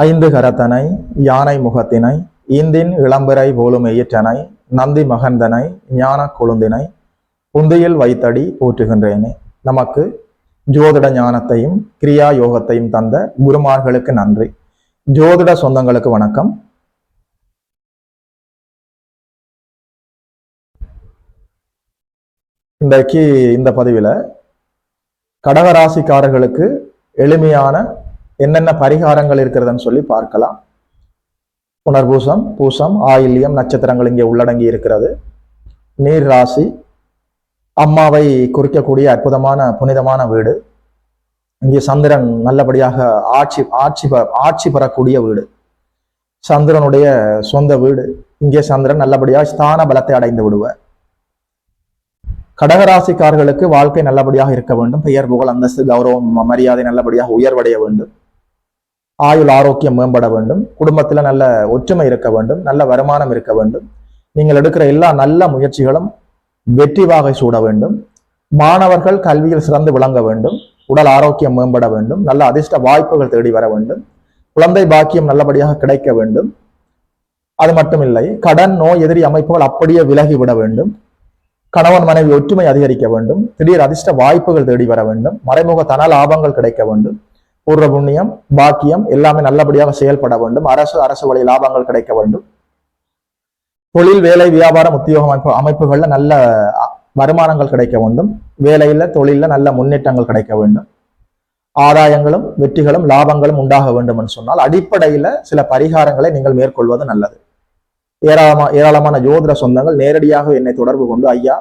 ஐந்து கரத்தனை யானை முகத்தினை ஈந்தின் இளம்பிறை போலும் எயிற்றனை நந்தி மகந்தனை ஞான கொழுந்தினை புந்தியில் வைத்தடி போற்றுகின்றேனே. நமக்கு ஜோதிட ஞானத்தையும் கிரியா யோகத்தையும் தந்த குருமார்களுக்கு நன்றி. ஜோதிட சொந்தங்களுக்கு வணக்கம். இன்றைக்கு இந்த பதிவில் கடகராசிக்காரர்களுக்கு எளிமையான என்னென்ன பரிகாரங்கள் இருக்கிறதுன்னு சொல்லி பார்க்கலாம். புனர்பூசம், பூசம், ஆயில்யம் நட்சத்திரங்கள் இங்கே உள்ளடங்கி இருக்கிறது. நீர் ராசி, அம்மாவை குறிக்கக்கூடிய அற்புதமான புனிதமான வீடு. இங்கே சந்திரன் நல்லபடியாக ஆட்சி பெறக்கூடிய வீடு, சந்திரனுடைய சொந்த வீடு. இங்கே சந்திரன் நல்லபடியாக ஸ்தான பலத்தை அடைந்து விடுவார். கடகராசிக்காரர்களுக்கு வாழ்க்கை நல்லபடியாக இருக்க வேண்டும். பெயர் புகழ் அந்தஸ்து கௌரவம் மரியாதை நல்லபடியாக உயர்வடைய வேண்டும். ஆயுள் ஆரோக்கியம் மேம்பட வேண்டும். குடும்பத்துல நல்ல ஒற்றுமை இருக்க வேண்டும். நல்ல வருமானம் இருக்க வேண்டும். நீங்கள் எடுக்கிற எல்லா நல்ல முயற்சிகளும் வெற்றி வாகை சூட வேண்டும். மாணவர்கள் கல்வியில் சிறந்து விளங்க வேண்டும். உடல் ஆரோக்கியம் மேம்பட வேண்டும். நல்ல அதிர்ஷ்ட வாய்ப்புகள் தேடி வர வேண்டும். குழந்தை பாக்கியம் நல்லபடியாக கிடைக்க வேண்டும். அது மட்டுமில்லை, கடன் நோய் எதிரி அமைப்புகள் அப்படியே விலகி விட வேண்டும். கணவன் மனைவி ஒற்றுமை அதிகரிக்க வேண்டும். திடீர் அதிர்ஷ்ட வாய்ப்புகள் தேடி வர வேண்டும். மறைமுக தன லாபங்கள் கிடைக்க வேண்டும். பூர்வ புண்ணியம் பாக்கியம் எல்லாமே நல்லபடியாக செயல்பட வேண்டும். அரசு வழி லாபங்கள் கிடைக்க வேண்டும். தொழில் வேலை வியாபாரம் உத்தியோக அமைப்புகள்ல நல்ல வருமானங்கள் கிடைக்க வேண்டும். வேலையில தொழில நல்ல முன்னேற்றங்கள் கிடைக்க வேண்டும். ஆதாயங்களும் வெற்றிகளும் லாபங்களும் உண்டாக வேண்டும் என்று சொன்னால் அடிப்படையில சில பரிகாரங்களை நீங்கள் மேற்கொள்வது நல்லது. ஏராளமான ஜோதிட சொந்தங்கள் நேரடியாக என்னை தொடர்பு கொண்டு, ஐயா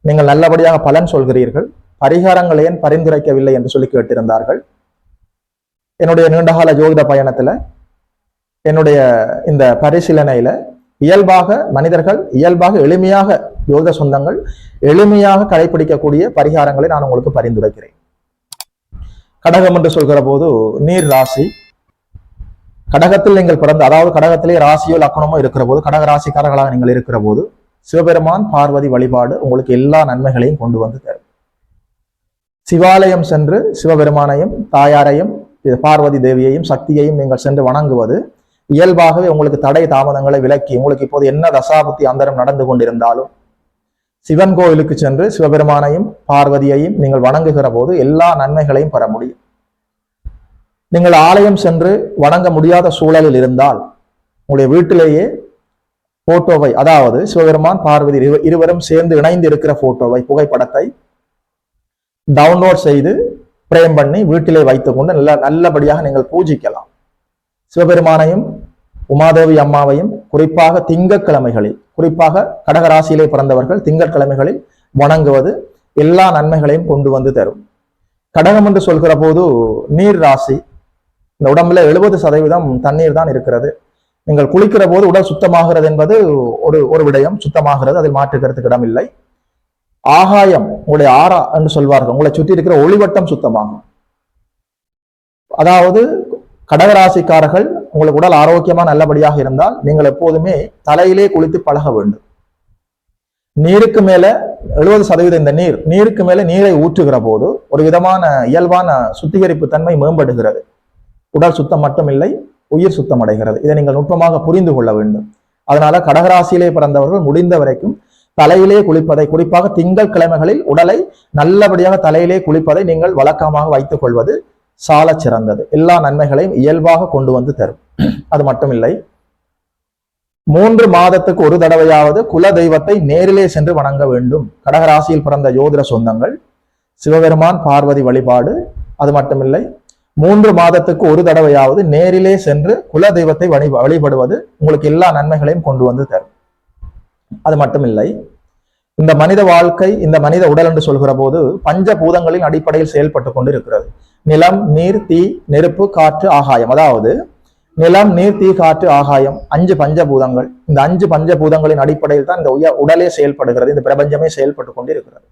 நீங்கள் நல்லபடியாக பலன் சொல்கிறீர்கள், பரிகாரங்கள் ஏன் பரிந்துரைக்கவில்லை என்று சொல்லி கேட்டிருந்தார்கள். என்னுடைய நீண்டகால ஜோதிட பயணத்துல, என்னுடைய இந்த பரிசீலனையில மனிதர்கள் இயல்பாக எளிமையாக ஜோதிட சொந்தங்கள் எளிமையாக கடைபிடிக்கக்கூடிய பரிகாரங்களை நான் உங்களுக்கு பரிந்துரைக்கிறேன். கடகம் என்று சொல்கிற போது நீர் ராசி. கடகத்தில் நீங்கள் பிறந்த, அதாவது கடகத்திலே ராசியோ லக்கணமோ இருக்கிற போது, கடக ராசிக்காரர்களாக நீங்கள் இருக்கிற போது சிவபெருமான் பார்வதி வழிபாடு உங்களுக்கு எல்லா நன்மைகளையும் கொண்டு வந்து தரும். சிவாலயம் சென்று சிவபெருமானையும் தாயாரையும் பார்வதி தேவியையும் சக்தியையும் நீங்கள் சென்று வணங்குவது இயல்பாகவே உங்களுக்கு தடை தாமதங்களை விலக்கி, உங்களுக்கு இப்போது என்ன தசாபுத்தி அந்தரம் நடந்து கொண்டிருந்தாலும் சிவன் கோயிலுக்கு சென்று சிவபெருமானையும் பார்வதியையும் நீங்கள் வணங்குகிற போது எல்லா நன்மைகளையும் பெற முடியும். நீங்கள் ஆலயம் சென்று வணங்க முடியாத சூழலில் இருந்தால் உங்களுடைய வீட்டிலேயே போட்டோவை, அதாவது சிவபெருமான் பார்வதி இருவரும் சேர்ந்து இணைந்து இருக்கிற போட்டோவை, புகைப்படத்தை டவுன்லோட் செய்து பிரேம் பண்ணி வீட்டிலே வைத்துக் கொண்டு நல்லபடியாக நீங்கள் பூஜிக்கலாம். சிவபெருமானையும் உமாதேவி அம்மாவையும் குறிப்பாக திங்கட்கிழமைகளில், குறிப்பாக கடகராசியிலே பிறந்தவர்கள் திங்கட்கிழமைகளில் வணங்குவது எல்லா நன்மைகளையும் கொண்டு வந்து தரும். கடகம் என்று சொல்கிற போது நீர் ராசி. இந்த உடம்புல 70% தண்ணீர் தான் இருக்கிறது. நீங்கள் குளிக்கிற போது உடல் சுத்தமாகிறது என்பது ஒரு விடயம், சுத்தமாகிறது, அதில் மாற்றுக்கிறதுக்கு இடமில்லை. ஆகாயம், உங்களுடைய ஆரா என்று சொல்வார்கள், உங்களை சுற்றி இருக்கிற ஒளிவட்டம் சுத்தமாகும். அதாவது கடகராசிக்காரர்கள் உங்களுக்கு உடல் ஆரோக்கியமா நல்லபடியாக இருந்தால் நீங்கள் எப்போதுமே தலையிலே குளித்து பழக வேண்டும். நீருக்கு மேல 70% இந்த நீருக்கு மேல நீரை ஊற்றுகிற போது ஒரு விதமான இயல்பான சுத்திகரிப்பு தன்மை மேம்படுகிறது. உடல் சுத்தம் மட்டுமில்லை, உயிர் சுத்தம் அடைகிறது. இதை நீங்கள் நுட்பமாக புரிந்து கொள்ள வேண்டும். அதனால கடகராசியிலே பிறந்தவர்கள் முடிந்த வரைக்கும் தலையிலே குளிப்பதை, குறிப்பாக திங்கள் கிழமைகளில் உடலை நல்லபடியாக தலையிலே குளிப்பதை நீங்கள் வழக்கமாக வைத்துக் கொள்வது சால சிறந்தது. எல்லா நன்மைகளையும் இயல்பாக கொண்டு வந்து தரும். அது மட்டுமில்லை, 3 மாதத்துக்கு ஒரு தடவையாவது குல தெய்வத்தை நேரிலே சென்று வணங்க வேண்டும். கடகராசியில் பிறந்த ஜோதிட சொந்தங்கள் சிவபெருமான் பார்வதி வழிபாடு. அது மட்டுமில்லை, 3 மாதத்துக்கு ஒரு தடவையாவது நேரிலே சென்று குல தெய்வத்தை வழிபடுவது உங்களுக்கு எல்லா நன்மைகளையும் கொண்டு வந்து தரும். அது மட்டுமில்லை, இந்த மனித வாழ்க்கை, இந்த மனித உடல் என்று சொல்கிற போது பஞ்சபூதங்களின் அடிப்படையில் செயல்பட்டு கொண்டு இருக்கிறது. நிலம், நீர், தீ, நெருப்பு, காற்று, ஆகாயம். அதாவது நிலம், நீர், தீ, காற்று, ஆகாயம் 5 பஞ்சபூதங்கள். இந்த 5 பஞ்சபூதங்களின் அடிப்படையில் தான் இந்த உடலே செயல்படுகிறது, இந்த பிரபஞ்சமே செயல்பட்டு கொண்டு இருக்கிறது.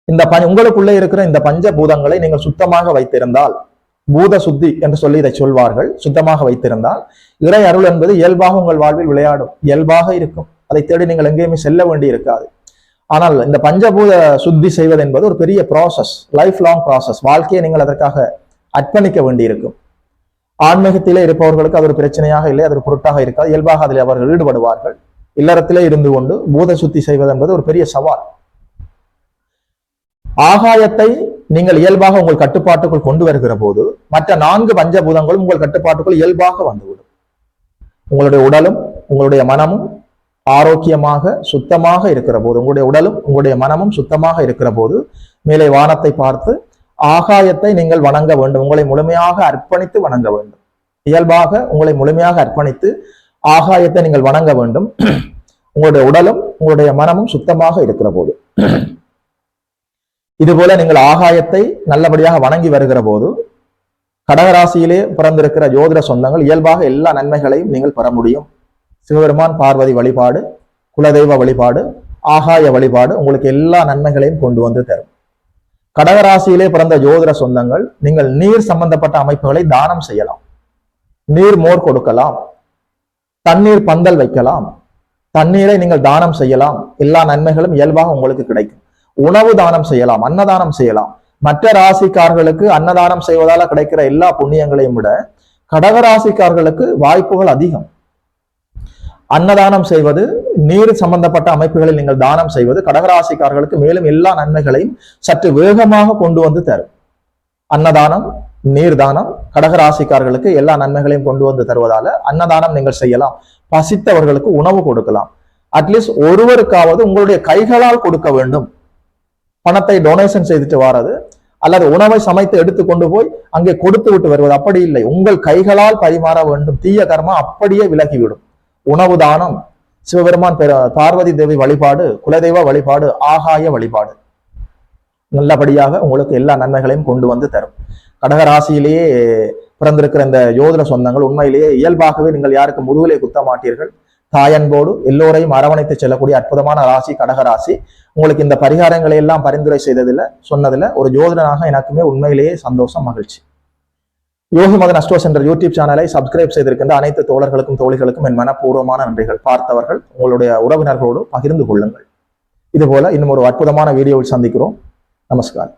இந்த உங்களுக்குள்ளே இருக்கிற இந்த பஞ்சபூதங்களை நீங்கள் சுத்தமாக வைத்திருந்தால், பூத சுத்தி என்று சொல்லி இதை சொல்வார்கள், சுத்தமாக வைத்திருந்தால் இறை அருள் என்பது இயல்பாக உங்கள் வாழ்வில் விளையாடும், இயல்பாக இருக்கும். அதை தேடி நீங்கள் எங்கேயுமே செல்ல வேண்டி இருக்காது. ஆனால் இந்த பஞ்சபூத சுத்தி செய்வது என்பது ஒரு பெரிய ப்ராசஸ், லைஃப் லாங் ப்ராசஸ். வாழ்க்கையை நீங்கள் அதற்காக அர்ப்பணிக்க வேண்டி இருக்கும். ஆன்மீகத்திலே இருப்பவர்களுக்கு அது ஒரு பிரச்சனையாக இல்லை, அது ஒரு பொருட்டாக இருக்காது. இயல்பாக அதில் அவர்கள் ஈடுபடுவார்கள். இல்லறத்திலே இருந்து கொண்டு பூத சுத்தி செய்வது என்பது ஒரு பெரிய சவால். ஆகாயத்தை நீங்கள் இயல்பாக உங்கள் கட்டுப்பாட்டுக்குள் கொண்டு வருகிற போது மற்ற 4 பஞ்சபூதங்களும் உங்கள் கட்டுப்பாட்டுக்குள் இயல்பாக வந்துவிடும். உங்களுடைய உடலும் உங்களுடைய மனமும் ஆரோக்கியமாக சுத்தமாக இருக்கிற போது, உங்களுடைய உடலும் உங்களுடைய மனமும் சுத்தமாக இருக்கிற போது மேலே வானத்தை பார்த்து ஆகாயத்தை நீங்கள் வணங்க வேண்டும். உங்களை முழுமையாக அர்ப்பணித்து வணங்க வேண்டும். இயல்பாக உங்களை முழுமையாக அர்ப்பணித்து ஆகாயத்தை நீங்கள் வணங்க வேண்டும். உங்களுடைய உடலும் உங்களுடைய மனமும் சுத்தமாக இருக்கிற போது. இதுபோல நீங்கள் ஆகாயத்தை நல்லபடியாக வணங்கி வருகிற போது கடகராசியிலே பிறந்திருக்கிற ஜோதிட சொந்தங்கள் இயல்பாக எல்லா நன்மைகளையும் நீங்கள் பெற முடியும். சிவபெருமான் பார்வதி வழிபாடு, குலதெய்வ வழிபாடு, ஆகாய வழிபாடு உங்களுக்கு எல்லா நன்மைகளையும் கொண்டு வந்து தரும். கடகராசியிலே பிறந்த ஜோதிட சொந்தங்கள் நீங்கள் நீர் சம்பந்தப்பட்ட அமைப்புகளை தானம் செய்யலாம். நீர் மோர் கொடுக்கலாம், தண்ணீர் பந்தல் வைக்கலாம், தண்ணீரை நீங்கள் தானம் செய்யலாம். எல்லா நன்மைகளும் இயல்பாக உங்களுக்கு கிடைக்கும். உணவு தானம் செய்யலாம், அன்னதானம் செய்யலாம். மற்ற ராசிக்காரர்களுக்கு அன்னதானம் செய்வதால கிடைக்கிற எல்லா புண்ணியங்களையும் விட கடகராசிக்காரர்களுக்கு வாய்ப்புகள் அதிகம். அன்னதானம் செய்வது, நீர் சம்பந்தப்பட்ட அமைப்புகளில் நீங்கள் தானம் செய்வது கடகராசிக்காரர்களுக்கு மேலும் எல்லா நன்மைகளையும் சற்று வேகமாக கொண்டு வந்து தரும். அன்னதானம், நீர்தானம் கடகராசிக்காரர்களுக்கு எல்லா நன்மைகளையும் கொண்டு வந்து தருவதால அன்னதானம் நீங்கள் செய்யலாம். பசித்தவர்களுக்கு உணவு கொடுக்கலாம். அட்லீஸ்ட் ஒருவருக்காவது உங்களுடைய கைகளால் கொடுக்க வேண்டும். பணத்தை டொனேஷன் செய்துட்டு வாரது அல்லது உணவை சமைத்து எடுத்து கொண்டு போய் அங்கே கொடுத்து விட்டு வருவது அப்படி இல்லை. உங்கள் கைகளால் பரிமாற வேண்டும். தீய கர்மா அப்படியே விலகிவிடும். உணவு தானம், சிவபெருமான் பார்வதி தேவி வழிபாடு, குலதெய்வ வழிபாடு, ஆகாய வழிபாடு நல்லபடியாக உங்களுக்கு எல்லா நன்மைகளையும் கொண்டு வந்து தரும். கடகராசியிலேயே பிறந்திருக்கிற இந்த ஜோதிட சொந்தங்கள் உண்மையிலேயே இயல்பாகவே நீங்கள் யாருக்கு முதுகிலே குத்த மாட்டீர்கள். தாயன்போடு எல்லோரையும் அரவணைத்து செல்லக்கூடிய அற்புதமான ராசி கடகராசி. உங்களுக்கு இந்த பரிகாரங்களை எல்லாம் பரிந்துரை செய்ததுல சொன்னதுல ஒரு ஜோதிடனாக எனக்குமே உண்மையிலேயே சந்தோஷம், மகிழ்ச்சி. யோகி மதன் அஸ்ட்ரோஸ் என்ற யூடியூப் சேனலை சப்ஸ்கிரைப் செய்திருக்கின்ற அனைத்து தோழர்களுக்கும் தோழிகளுக்கும் என் மனப்பூர்வமான நன்றிகள். பார்த்தவர்கள் உங்களுடைய உறவினர்களோடு பகிர்ந்து கொள்ளுங்கள். இதுபோல இன்னும் ஒரு அற்புதமான வீடியோவில் சந்திக்கிறோம். நமஸ்காரம்.